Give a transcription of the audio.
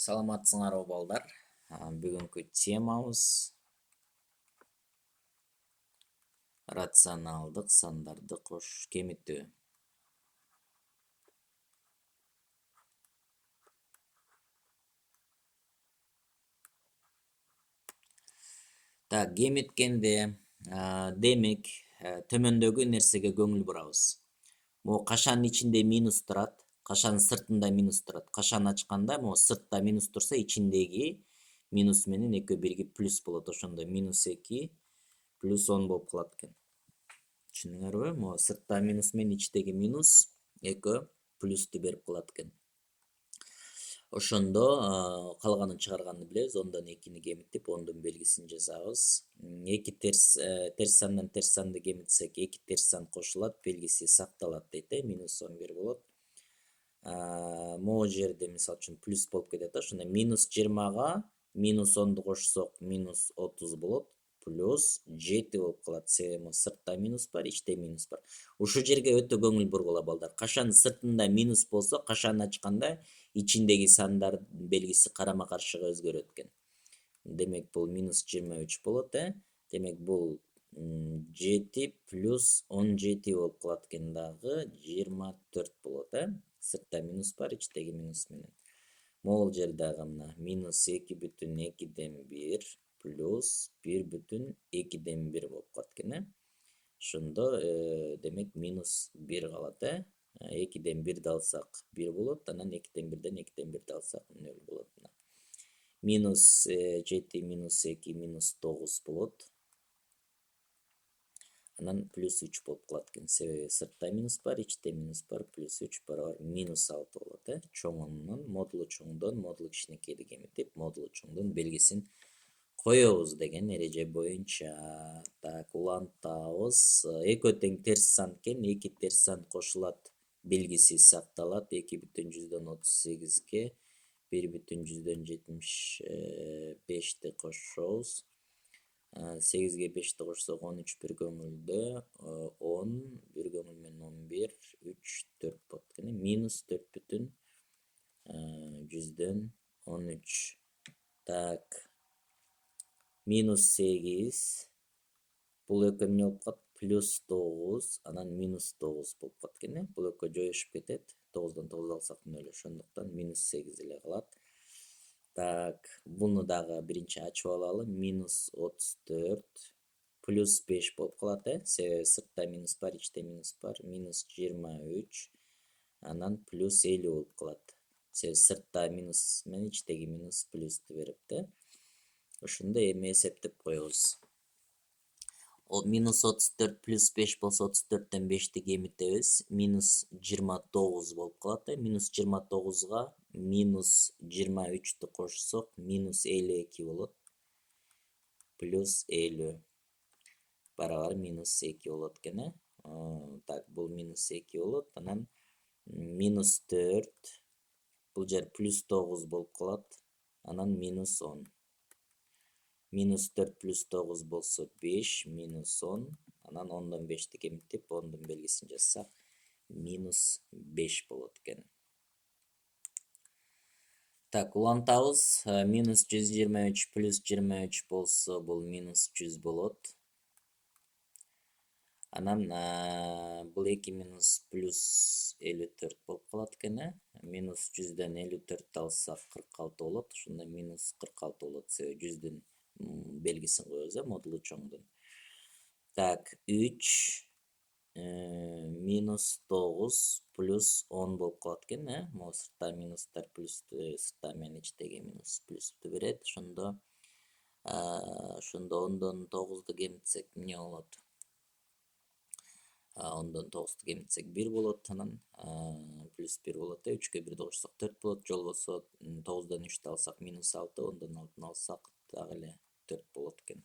Саламатсыңарбы балдар? Бүгүнкү темабыз рационалдык сандарды кемитүү. Кемиткенде демек төмөндөгү нерсеге көңүл бурабыз. Могу кашанын ичинде минус турат, кашанын сыртында минус турат. Кашан ачканда могу сыртта минус турса, ичиндеги минус менен экөө биригип плюс болот. Ошондо минус 2 плюс 10 болуп калат экен. Түшүндүңөрбү? Могу сыртта минус менен ичтеги минус экөө плюсту берип калат экен. Ошондо калганын чыгарганды билебиз. 10дон 2-ни кемитип, 10дун белгисин жазабыз. 2 терс сандан терс санды кемитсек, 2 терс сан кошулат, белгиси сакталат дейт, минус 11 болот. Могу жерде мисалы үчүн плюс болуп кетет. Ошондо минус 20га минус 10ду кошсок, минус 30 болот, плюс 7 болуп калат. Себеби сыртта минус бар, ичте минус бар. Ушул жерге өтө көңүл бургула балдар. Кашан сыртында минус болсо, кашан ачканда ичиндеги сандар белгиси карама каршыга өзгөрөт экен. Демек бул минус 23 болот, Демек бул 7 плюс 17 болуп калат экен, дагы 24 болот, Сыртта минус бар, ичтеги минус менен. Могул жер дагы мына минус 2,2 плюс 1,2 болуп калат экен, Ошондо демек минус 1 калат, 2ден 1 алсак 1 болот, анан 2ден 1 алсак 0 болот. Минус 7 минус 2 минус 9 болот. Анан плюс 3 болуп калат экен. Себеби сыртта минус бар, ичте минус бар, плюс 3 барабар минус 6 болот, Чоңунан модулу чоңдон модулу кичинекейди кемитип, модулу чоңдон белгисин коебуз деген эреже боюнча. Улантабыз. Экөө тең терс сан экен, 2 терс сан кошулат, белгиси сакталат. 2,38ге 1,75ти кошобуз. 8ге 5ти кошсок 13 бир көңүлдө, 10 бир көңүл менен 11, 3, 4 болот экен. Минус 4,13. Минус 8. Бул экөө эмне болуп калат? Плюс 9, анан минус 9 болуп калат экен. Бул экөө жоюшуп кетет. 9дон 9 алсак 0, ошондуктан минус 8 эле калат. Буну дагы биринчи ачып алалы. Минус 34 плюс 5 болуп калат, Себеби сыртта минус бар, ичте минус бар. Минус 23, анан плюс 50 болуп калат. Себеби сыртта минус менен ичтеги минус плюсту берип, Ошондо эми эсептеп коебуз. Минус 34 плюс 5 болсо, 34тен 5ти кемитебиз. Минус 29 болуп калат. Минус 29га минус 23ті кошсок, минус 52 болот. Плюс 50 барабар минус 2 болот экен. Бул минус 2 болот. Анан минус 4, бул жер плюс 9 болуп калат. Анан минус 10. Минус 4 плюс 9 болсо 5, минус 10. Анан 10дон 5ти кемитип, 10дун белгисин жазсак, минус 5 болот экен. Улантабыз. Минус 123 плюс 23 болсо, бул минус 100 болот. Анан бул 2 минус плюс 54 болуп калат экен. Минус 100дөн 54 алсак 46 болот. Ошондо минус 46 болот. Себеби 100дүн белгисин коебуз, модулу чоңдон. 3 минус 9 плюс 10 болуп калат экен, Могу сыртта минустар плюсту, сыртта менен ичтеги минус плюсту берет. Ошондо 10дон 9ду кемитсек эмне болот? 10дон 9ду кемитсек 1 болот, анан плюс 1 болот, 3кө 1 кошсок 4 болот. Жол болсо 9дон 3ти алсак минус 6, 10дон 6 алсак дагы эле 4 болот экен.